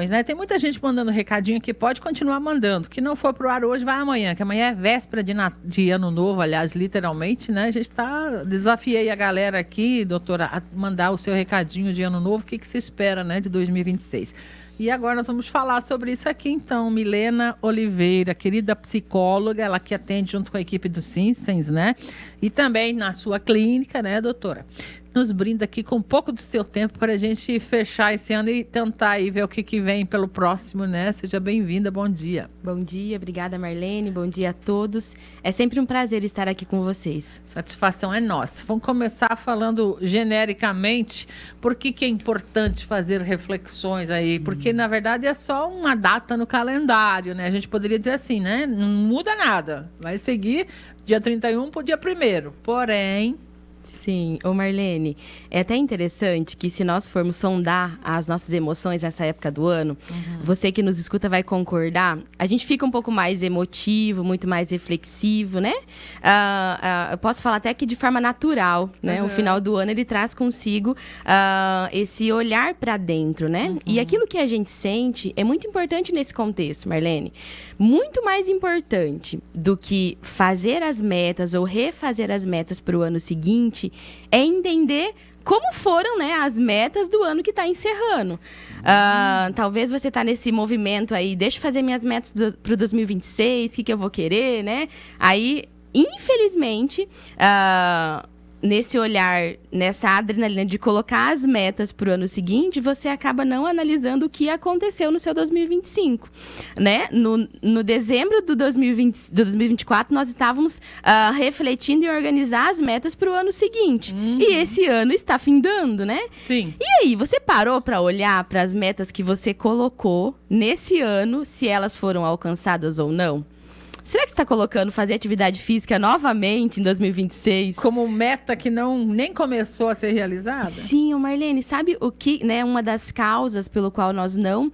Né? Tem muita gente mandando recadinho que pode continuar mandando. Que não for pro ar hoje, vai amanhã. Que amanhã é véspera de ano novo, aliás, literalmente, né? A gente desafiei a galera aqui, doutora, a mandar o seu recadinho de ano novo. O que se espera, né, de 2026. E agora nós vamos falar sobre isso aqui, então. Milena Oliveira, querida psicóloga, ela que atende junto com a equipe do Sinsens, né? E também na sua clínica, né, doutora? Nos brinda aqui com um pouco do seu tempo para a gente fechar esse ano e tentar aí ver o que vem pelo próximo, né? Seja bem-vinda, bom dia. Bom dia, obrigada Marlene, bom dia a todos. É sempre um prazer estar aqui com vocês. Satisfação é nossa. Vamos começar falando genericamente por que é importante fazer reflexões aí, porque na verdade é só uma data no calendário, né? A gente poderia dizer assim, né? Não muda nada, vai seguir dia 31 para o dia 1º, porém... Sim, ô Marlene, é até interessante que se nós formos sondar as nossas emoções nessa época do ano, você que nos escuta vai concordar, a gente fica um pouco mais emotivo, muito mais reflexivo, né? Eu posso falar até que de forma natural, né? O final do ano ele traz consigo esse olhar para dentro, né? E aquilo que a gente sente é muito importante nesse contexto, Marlene. Muito mais importante do que fazer as metas ou refazer as metas para o ano seguinte é entender como foram, né, as metas do ano que está encerrando. Talvez você está nesse movimento aí, deixa eu fazer minhas metas para o 2026, o que eu vou querer, né? Aí, infelizmente... nesse olhar, nessa adrenalina de colocar as metas para o ano seguinte, você acaba não analisando o que aconteceu no seu 2025, né? No dezembro do 2024, nós estávamos refletindo em organizar as metas para o ano seguinte. E esse ano está findando, né? Sim. E aí, você parou para olhar para as metas que você colocou nesse ano, se elas foram alcançadas ou não? Será que você está colocando fazer atividade física novamente em 2026? Como meta que nem começou a ser realizada? Sim, Marlene, sabe o que, né, uma das causas pelo qual nós não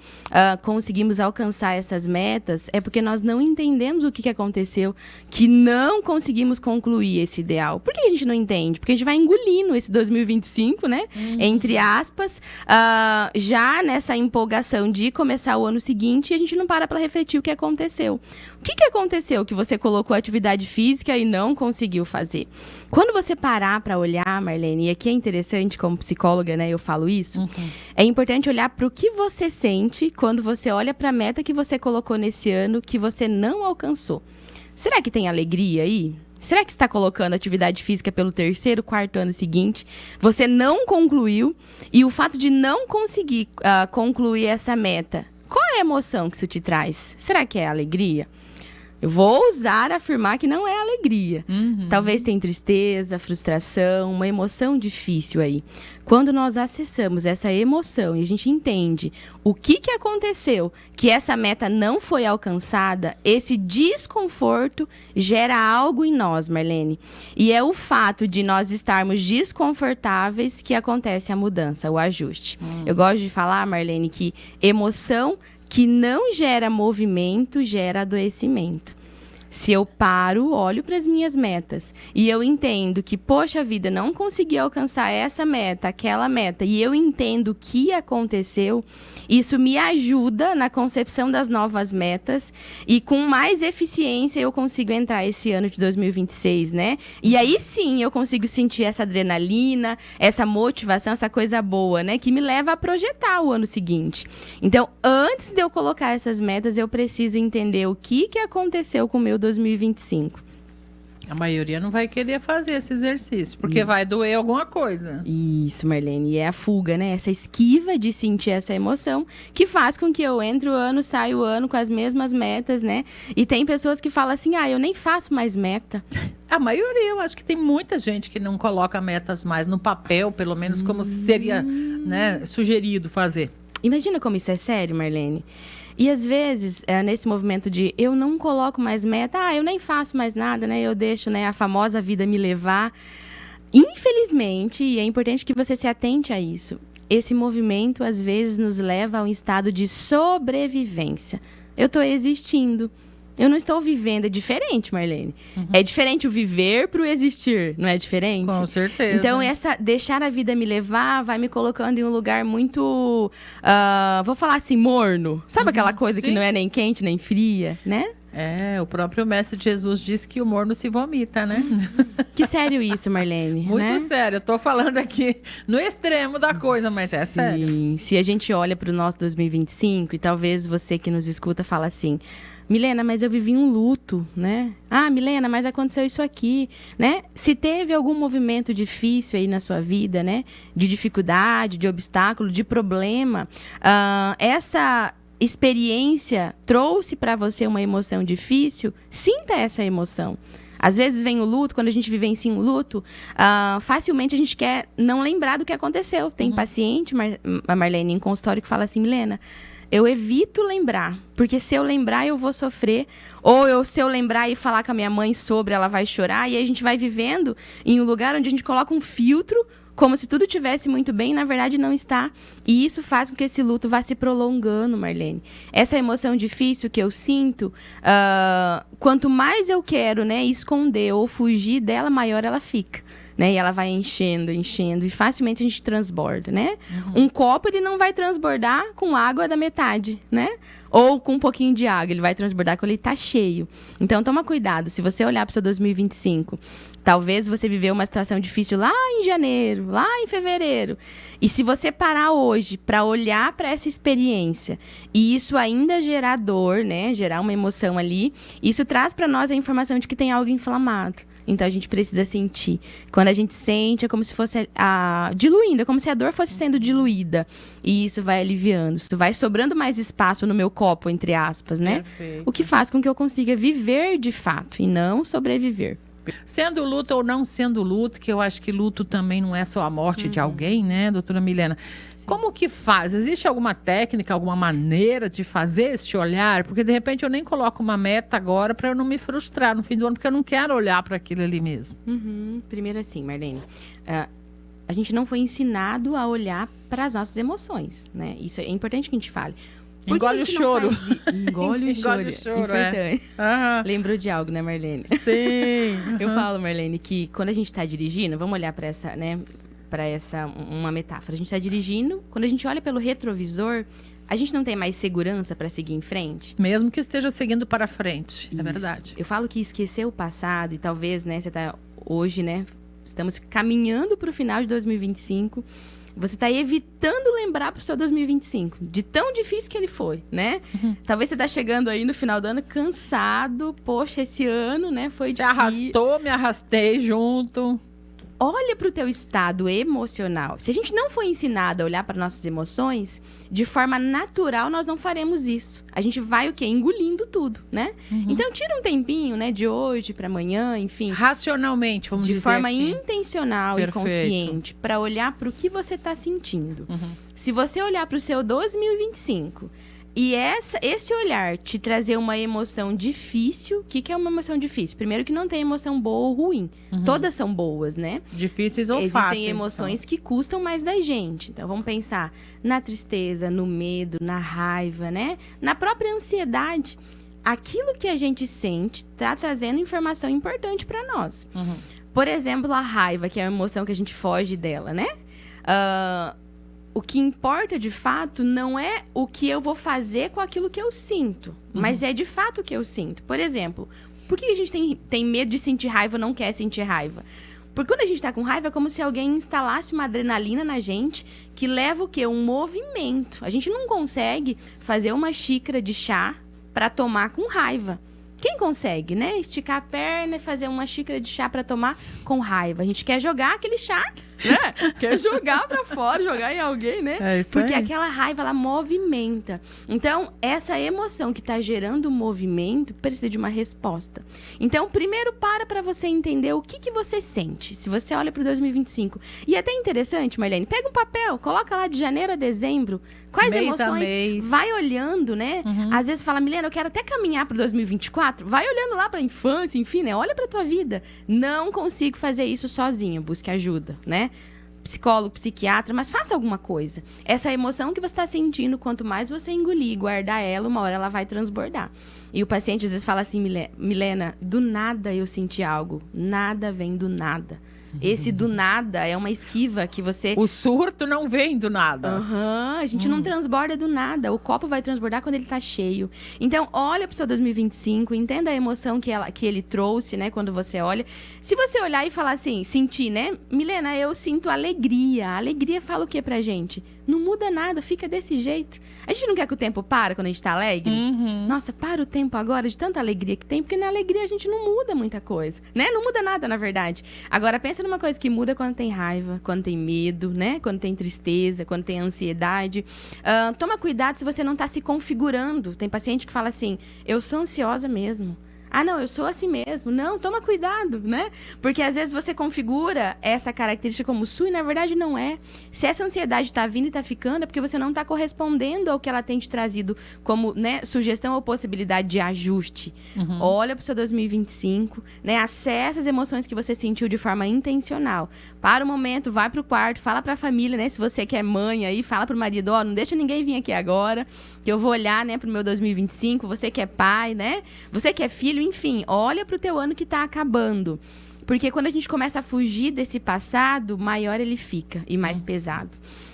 conseguimos alcançar essas metas é porque nós não entendemos o que aconteceu, que não conseguimos concluir esse ideal. Por que a gente não entende? Porque a gente vai engolindo esse 2025, né? Entre aspas, já nessa empolgação de começar o ano seguinte, a gente não para refletir o que aconteceu. O que aconteceu que você colocou atividade física e não conseguiu fazer? Quando você parar para olhar, Marlene, e aqui é interessante como psicóloga, né, eu falo isso, é importante olhar para o que você sente quando você olha para a meta que você colocou nesse ano que você não alcançou. Será que tem alegria aí? Será que você está colocando atividade física pelo 3º, 4º ano seguinte? Você não concluiu e o fato de não conseguir concluir essa meta, qual é a emoção que isso te traz? Será que é alegria? Eu vou ousar afirmar que não é alegria. Talvez tenha tristeza, frustração, uma emoção difícil aí. Quando nós acessamos essa emoção e a gente entende o que aconteceu, que essa meta não foi alcançada, esse desconforto gera algo em nós, Marlene. E é o fato de nós estarmos desconfortáveis que acontece a mudança, o ajuste. Eu gosto de falar, Marlene, que emoção que não gera movimento, gera adoecimento. Se eu paro, olho para as minhas metas e eu entendo que, poxa vida, não consegui alcançar essa meta, aquela meta, e eu entendo o que aconteceu, isso me ajuda na concepção das novas metas e com mais eficiência eu consigo entrar esse ano de 2026, né? E aí sim eu consigo sentir essa adrenalina, essa motivação, essa coisa boa, né? Que me leva a projetar o ano seguinte. Então, antes de eu colocar essas metas, eu preciso entender o que aconteceu com o meu 2025. A maioria não vai querer fazer esse exercício, porque vai doer alguma coisa. Isso, Marlene. E é a fuga, né? Essa esquiva de sentir essa emoção que faz com que eu entre o ano, saio o ano com as mesmas metas, né? E tem pessoas que falam assim, eu nem faço mais meta. A maioria, eu acho que tem muita gente que não coloca metas mais no papel, pelo menos como seria, né, sugerido fazer. Imagina como isso é sério, Marlene. E às vezes, nesse movimento de eu não coloco mais meta, eu nem faço mais nada, né? Eu deixo, né, a famosa vida me levar. Infelizmente, e é importante que você se atente a isso, esse movimento às vezes nos leva a um estado de sobrevivência. Eu estou existindo. eu não estou vivendo. É diferente, Marlene. É diferente o viver para o existir, não é diferente? Com certeza. Então, deixar a vida me levar vai me colocando em um lugar muito, vou falar assim, morno. Sabe aquela coisa que não é nem quente, nem fria, né? O próprio Mestre Jesus disse que o morno se vomita, né? Que sério isso, Marlene. Muito né? sério. Eu tô falando aqui no extremo da coisa, mas é sério. Sim. Se a gente olha para o nosso 2025, e talvez você que nos escuta fala assim... Milena, mas eu vivi um luto, né? Ah, Milena, mas aconteceu isso aqui, né? Se teve algum movimento difícil aí na sua vida, né? De dificuldade, de obstáculo, de problema, essa experiência trouxe para você uma emoção difícil, sinta essa emoção. Às vezes vem o luto, quando a gente vivencia um luto, facilmente a gente quer não lembrar do que aconteceu. Tem paciente, a Marlene, em consultório, que fala assim, Milena, eu evito lembrar, porque se eu lembrar eu vou sofrer, ou se eu lembrar e falar com a minha mãe sobre, ela vai chorar, e aí a gente vai vivendo em um lugar onde a gente coloca um filtro, como se tudo estivesse muito bem, e na verdade não está. E isso faz com que esse luto vá se prolongando, Marlene. Essa emoção difícil que eu sinto, quanto mais eu quero, né, esconder ou fugir dela, maior ela fica. Né? E ela vai enchendo, e facilmente a gente transborda, né? Um copo, ele não vai transbordar com água da metade, né? Ou com um pouquinho de água, ele vai transbordar quando ele está cheio. Então, toma cuidado. Se você olhar para o seu 2025, talvez você viveu uma situação difícil lá em janeiro, lá em fevereiro. E se você parar hoje para olhar para essa experiência e isso ainda gerar dor, né? Gerar uma emoção ali, isso traz para nós a informação de que tem algo inflamado. Então, a gente precisa sentir. Quando a gente sente, é como se fosse diluindo. É como se a dor fosse sendo diluída. E isso vai aliviando. Isso vai sobrando mais espaço no meu copo, entre aspas, né? Perfeito. O que faz com que eu consiga viver de fato e não sobreviver. Sendo luto ou não sendo luto, que eu acho que luto também não é só a morte de alguém, né, doutora Milena? Como que faz? Existe alguma técnica, alguma maneira de fazer esse olhar? Porque, de repente, eu nem coloco uma meta agora para eu não me frustrar no fim do ano, porque eu não quero olhar para aquilo ali mesmo. Primeiro assim, Marlene, a gente não foi ensinado a olhar para as nossas emoções, né? Isso é importante que a gente fale. Engole o choro. Engole o choro. Importante. Lembrou de algo, né, Marlene? Sim. Eu falo, Marlene, que quando a gente está dirigindo, vamos olhar para essa, né? Uma metáfora. A gente está dirigindo, quando a gente olha pelo retrovisor, a gente não tem mais segurança para seguir em frente. Mesmo que esteja seguindo para frente, Isso. É verdade. Eu falo que esquecer o passado, e talvez, né, você tá hoje, né, estamos caminhando para o final de 2025, você está evitando lembrar para o seu 2025, de tão difícil que ele foi, né? Talvez você está chegando aí no final do ano cansado, poxa, esse ano, né, foi difícil. Você arrastou, me arrastei junto. Olha para o teu estado emocional. Se a gente não foi ensinado a olhar para nossas emoções, de forma natural nós não faremos isso. A gente vai o quê? Engolindo tudo, né? Então tira um tempinho, né, de hoje para amanhã, enfim. Racionalmente, vamos dizer de forma aqui. Intencional e consciente, para olhar para o que você está sentindo. Se você olhar para o seu 2025 e esse olhar te trazer uma emoção difícil... O que é uma emoção difícil? Primeiro que não tem emoção boa ou ruim. Todas são boas, né? Difíceis ou fáceis. Existem emoções que custam mais da gente. Então, vamos pensar na tristeza, no medo, na raiva, né? Na própria ansiedade. Aquilo que a gente sente está trazendo informação importante para nós. Por exemplo, a raiva, que é uma emoção que a gente foge dela, né? O que importa, de fato, não é o que eu vou fazer com aquilo que eu sinto, mas é, de fato, o que eu sinto. Por exemplo, por que a gente tem medo de sentir raiva ou não quer sentir raiva? Porque quando a gente está com raiva, é como se alguém instalasse uma adrenalina na gente que leva o quê? Um movimento. A gente não consegue fazer uma xícara de chá para tomar com raiva. Quem consegue, né? Esticar a perna e fazer uma xícara de chá para tomar com raiva. A gente quer jogar aquele chá, né? Quer jogar para fora, jogar em alguém, né? É isso porque aí. aquela raiva, ela movimenta. Então, essa emoção que está gerando movimento precisa de uma resposta. Então, primeiro para você entender o que você sente. Se você olha para o 2025. E é até interessante, Marlene, pega um papel, coloca lá de janeiro a dezembro. Quais mês emoções? a mês. Vai olhando, né? Às vezes fala, Milena, eu quero até caminhar para o 2024. Vai olhando lá para a infância, enfim, né? Olha para tua vida. Não consigo fazer isso sozinha, busque ajuda, né? psicólogo, psiquiatra, mas faça alguma coisa. Essa emoção que você está sentindo, quanto mais você engolir e guardar ela, uma hora ela vai transbordar. E o paciente às vezes fala assim, Milena, do nada eu senti algo. Nada vem do nada. Esse do nada é uma esquiva que você... O surto não vem do nada. A gente não transborda do nada. O copo vai transbordar quando ele tá cheio. Então, olha pro seu 2025, entenda a emoção que ele trouxe, né? Quando você olha. Se você olhar e falar assim, sentir, né? Milena, eu sinto alegria. A alegria fala o que pra gente? Não muda nada, fica desse jeito. A gente não quer que o tempo pare quando a gente tá alegre? Nossa, para o tempo agora de tanta alegria que tem, porque na alegria a gente não muda muita coisa, né? Não muda nada, na verdade. Agora, pensa numa coisa que muda quando tem raiva, quando tem medo, né? Quando tem tristeza, quando tem ansiedade. Toma cuidado se você não tá se configurando. Tem paciente que fala assim, eu sou ansiosa mesmo. Ah, não, eu sou assim mesmo. Não, toma cuidado, né? Porque às vezes você configura essa característica como sua e na verdade não é. Se essa ansiedade tá vindo e tá ficando, é porque você não tá correspondendo ao que ela tem te trazido como, né, sugestão ou possibilidade de ajuste. Olha pro seu 2025, né? Acessa as emoções que você sentiu de forma intencional. Para o momento, vai pro quarto, fala pra família, né? Se você que é mãe aí, fala pro marido, ó, não deixa ninguém vir aqui agora, que eu vou olhar, né, pro meu 2025. Você que é pai, né? Você que é filho, enfim, olha pro teu ano que tá acabando. Porque quando a gente começa a fugir desse passado, maior ele fica e mais pesado.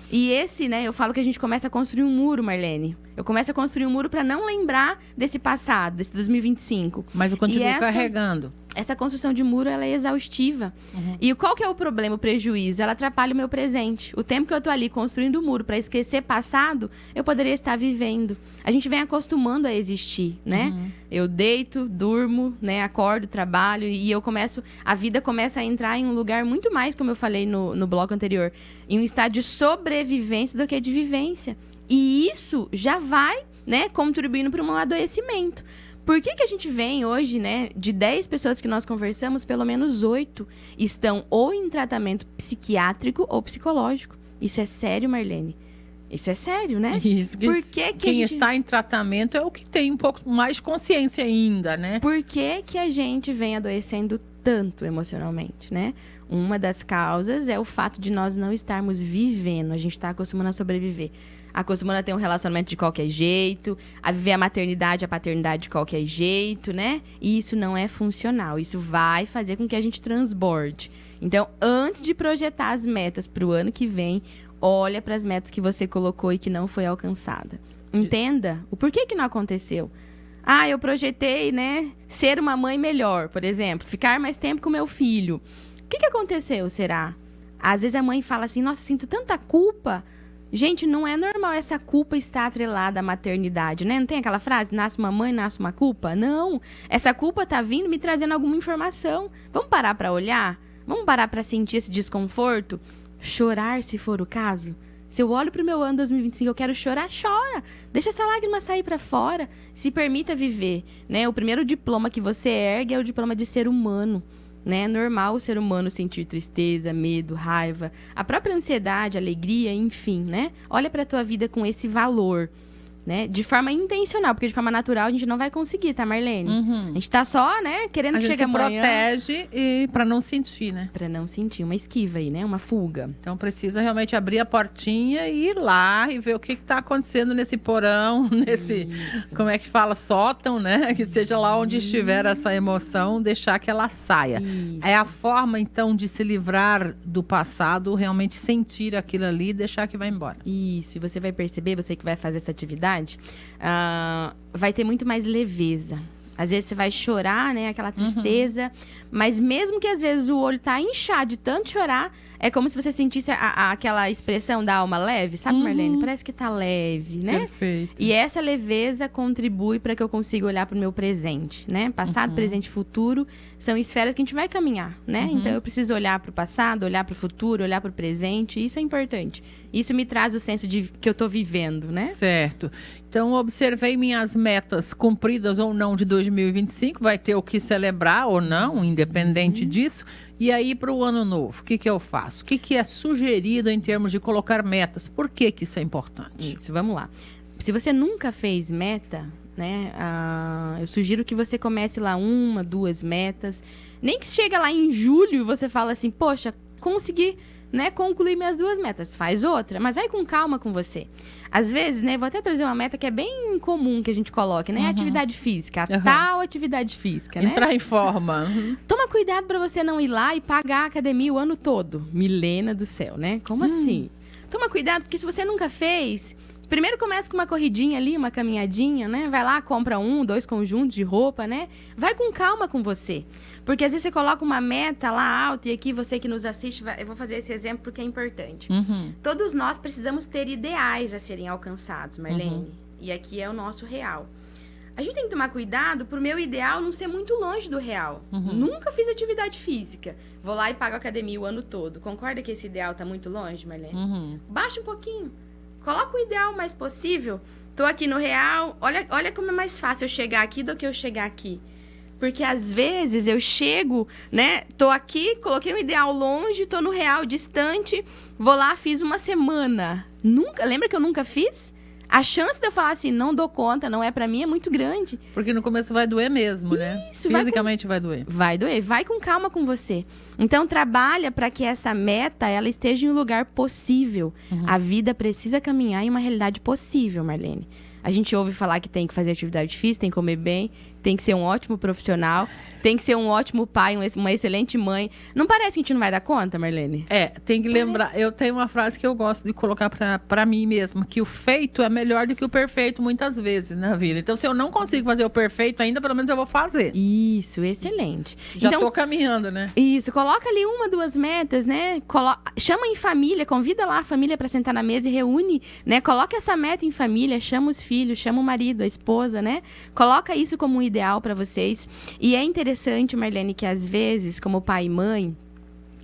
E esse, né, eu falo que a gente começa a construir um muro, Marlene. Eu começo a construir um muro para não lembrar desse passado, desse 2025. Mas eu continuo carregando. Essa construção de muro, ela é exaustiva. E qual que é o problema, o prejuízo? Ela atrapalha o meu presente. O tempo que eu tô ali construindo o muro para esquecer passado, eu poderia estar vivendo. A gente vem acostumando a existir, né? Eu deito, durmo, né? Acordo, trabalho e a vida começa a entrar em um lugar muito mais, como eu falei no bloco anterior, em um estado de sobrevivência do que de vivência. E isso já vai, né, contribuindo para um adoecimento. Por que a gente vem hoje, né, de 10 pessoas que nós conversamos, pelo menos 8 estão ou em tratamento psiquiátrico ou psicológico? Isso é sério, Marlene? Isso é sério, né? Isso, Por que quem está em tratamento é o que tem um pouco mais consciência ainda, né? Por que a gente vem adoecendo tanto emocionalmente, né? Uma das causas é o fato de nós não estarmos vivendo. A gente está acostumando a sobreviver. Acostumando a ter um relacionamento de qualquer jeito, a viver a maternidade, a paternidade de qualquer jeito, né? E isso não é funcional. Isso vai fazer com que a gente transborde. Então, antes de projetar as metas para o ano que vem, olha para as metas que você colocou e que não foi alcançada. Entenda o porquê que não aconteceu. Ah, eu projetei, né, ser uma mãe melhor, por exemplo, ficar mais tempo com meu filho. O que aconteceu, será? Às vezes a mãe fala assim, nossa, eu sinto tanta culpa. Gente, não é normal essa culpa estar atrelada à maternidade, né? Não tem aquela frase, nasce uma mãe, nasce uma culpa? Não, essa culpa tá vindo me trazendo alguma informação. Vamos parar para olhar? Vamos parar para sentir esse desconforto? Chorar, se for o caso? Se eu olho pro meu ano 2025 eu quero chorar, chora. Deixa essa lágrima sair para fora. Se permita viver, né? O primeiro diploma que você ergue é o diploma de ser humano. Né? É normal o ser humano sentir tristeza, medo, raiva, a própria ansiedade, alegria, enfim, né? Olha para a tua vida com esse valor, né? De forma intencional, porque de forma natural a gente não vai conseguir, tá, Marlene? A gente tá só, né, querendo que chegue amanhã. A gente se protege e para não sentir, né? Para não sentir, uma esquiva aí, né? Uma fuga. Então precisa realmente abrir a portinha e ir lá e ver o que tá acontecendo nesse porão, nesse, como é que fala, sótão, né? Que seja lá onde estiver essa emoção, deixar que ela saia. É a forma, então, de se livrar do passado, realmente sentir aquilo ali e deixar que vai embora. Isso, e você vai perceber, você que vai fazer essa atividade, vai ter muito mais leveza. Às vezes você vai chorar, né? Aquela tristeza. Mas mesmo que às vezes o olho tá inchado de tanto chorar, é como se você sentisse aquela expressão da alma leve. Sabe, Marlene? Parece que tá leve, né? Perfeito. E essa leveza contribui para que eu consiga olhar para o meu presente, né? Passado, presente e futuro são esferas que a gente vai caminhar, né? Então eu preciso olhar para o passado, olhar para o futuro, olhar para o presente. Isso é importante. Isso me traz o senso de que eu tô vivendo, né? Certo. Então, observei minhas metas cumpridas ou não de 2025. Vai ter o que celebrar ou não, independente disso. E aí, para o ano novo, o que eu faço? O que é sugerido em termos de colocar metas? Por que isso é importante? Isso, vamos lá. Se você nunca fez meta, né? Eu sugiro que você comece lá 1, 2 metas. Nem que chega lá em julho e você fala assim, poxa, consegui né, concluir minhas 2 metas. Faz outra, mas vai com calma com você. Às vezes, né, vou até trazer uma meta que é bem comum que a gente coloque, né? Atividade física, tal atividade física, né? Entrar em forma. Toma cuidado para você não ir lá e pagar a academia o ano todo. Milena do céu, né? Como assim? Toma cuidado, porque se você nunca fez... Primeiro começa com uma corridinha ali, uma caminhadinha, né? Vai lá, compra 1, 2 conjuntos de roupa, né? Vai com calma com você. Porque às vezes você coloca uma meta lá alta, e aqui você que nos assiste, eu vou fazer esse exemplo porque é importante. Todos nós precisamos ter ideais a serem alcançados, Marlene. E aqui é o nosso real. A gente tem que tomar cuidado pro meu ideal não ser muito longe do real. Nunca fiz atividade física. Vou lá e pago a academia o ano todo. Concorda que esse ideal tá muito longe, Marlene? Baixa um pouquinho. Coloca o ideal mais possível. Tô aqui no real. Olha como é mais fácil eu chegar aqui do que eu chegar aqui. Porque às vezes eu chego, né? Tô aqui, coloquei um ideal longe, tô no real distante. Vou lá, fiz uma semana. Lembra que eu nunca fiz? A chance de eu falar assim, não dou conta, não é pra mim, é muito grande. Porque no começo vai doer mesmo, né? Isso, fisicamente vai doer. Vai doer, vai com calma com você. Então, trabalha para que essa meta, ela esteja em um lugar possível. A vida precisa caminhar em uma realidade possível, Marlene. A gente ouve falar que tem que fazer atividade física, tem que comer bem, tem que ser um ótimo profissional, tem que ser um ótimo pai, uma excelente mãe. Não parece que a gente não vai dar conta, Marlene? Tem que lembrar. Eu tenho uma frase que eu gosto de colocar pra mim mesma, que o feito é melhor do que o perfeito muitas vezes na vida. Então, se eu não consigo fazer o perfeito ainda, pelo menos eu vou fazer. Isso, excelente. Já tô caminhando, né? Isso, coloca ali 1, 2 metas, né? Chama em família, convida lá a família para sentar na mesa e reúne, né? Coloca essa meta em família, chama os filhos, chama o marido, a esposa, né? Coloca isso como um ideal para vocês. E é interessante, Marlene, que às vezes, como pai e mãe,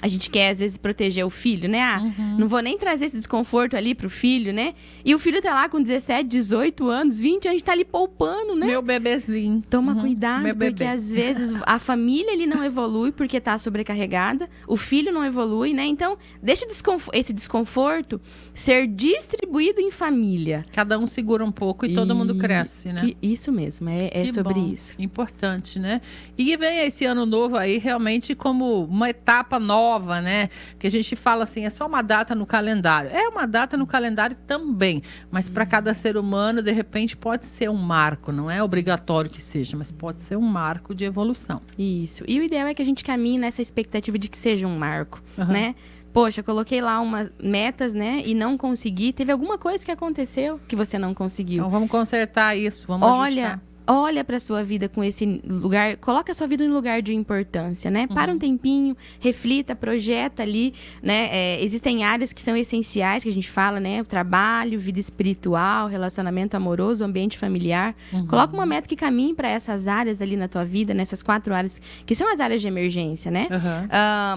a gente quer, às vezes, proteger o filho, né? Não vou nem trazer esse desconforto ali pro filho, né? E o filho tá lá com 17, 18 anos, 20, a gente tá ali poupando, né? Meu bebezinho. Toma cuidado, porque às vezes a família ele não evolui porque tá sobrecarregada, o filho não evolui, né? Então, deixa esse desconforto ser distribuído em família. Cada um segura um pouco e todo mundo cresce, né? Isso mesmo, é sobre isso. Importante, né? E vem esse ano novo aí realmente como uma etapa nova, né? Que a gente fala assim, é só uma data no calendário. É uma data no calendário também, mas para cada ser humano, de repente, pode ser um marco. Não é obrigatório que seja, mas pode ser um marco de evolução. Isso. E o ideal é que a gente caminhe nessa expectativa de que seja um marco, né? Poxa, coloquei lá umas metas, né? E não consegui. Teve alguma coisa que aconteceu que você não conseguiu. Então, vamos consertar isso, vamos ajustar. Olha para sua vida com esse lugar, coloca a sua vida em lugar de importância, né? Para um tempinho, reflita, projeta ali, né? Existem áreas que são essenciais, que a gente fala, né? O trabalho, vida espiritual, relacionamento amoroso, ambiente familiar. Coloca uma meta que caminhe para essas áreas ali na tua vida, nessas 4 áreas, que são as áreas de emergência, né?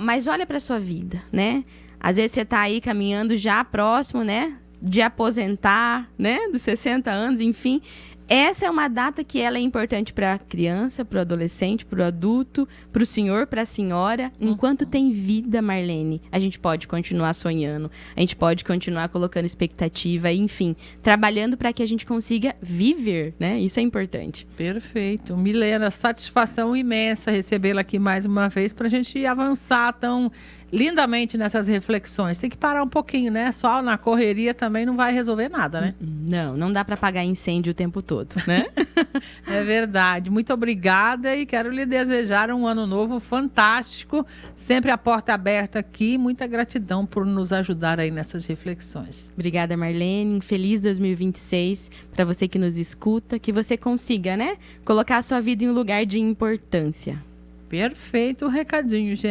Mas olha para sua vida, né? Às vezes você tá aí caminhando já próximo, né? De aposentar, né? Dos 60 anos, enfim. Essa é uma data que ela é importante para a criança, para o adolescente, para o adulto, para o senhor, para a senhora. Enquanto tem vida, Marlene, a gente pode continuar sonhando, a gente pode continuar colocando expectativa, enfim, trabalhando para que a gente consiga viver, né? Isso é importante. Perfeito. Milena, satisfação imensa recebê-la aqui mais uma vez para a gente avançar tão lindamente nessas reflexões. Tem que parar um pouquinho, né? Só na correria também não vai resolver nada, né? Não dá para apagar incêndio o tempo todo, né? É verdade. Muito obrigada e quero lhe desejar um ano novo fantástico. Sempre a porta aberta aqui. Muita gratidão por nos ajudar aí nessas reflexões. Obrigada, Marlene. Feliz 2026 para você que nos escuta. Que você consiga, né? Colocar a sua vida em um lugar de importância. Perfeito o recadinho, gente.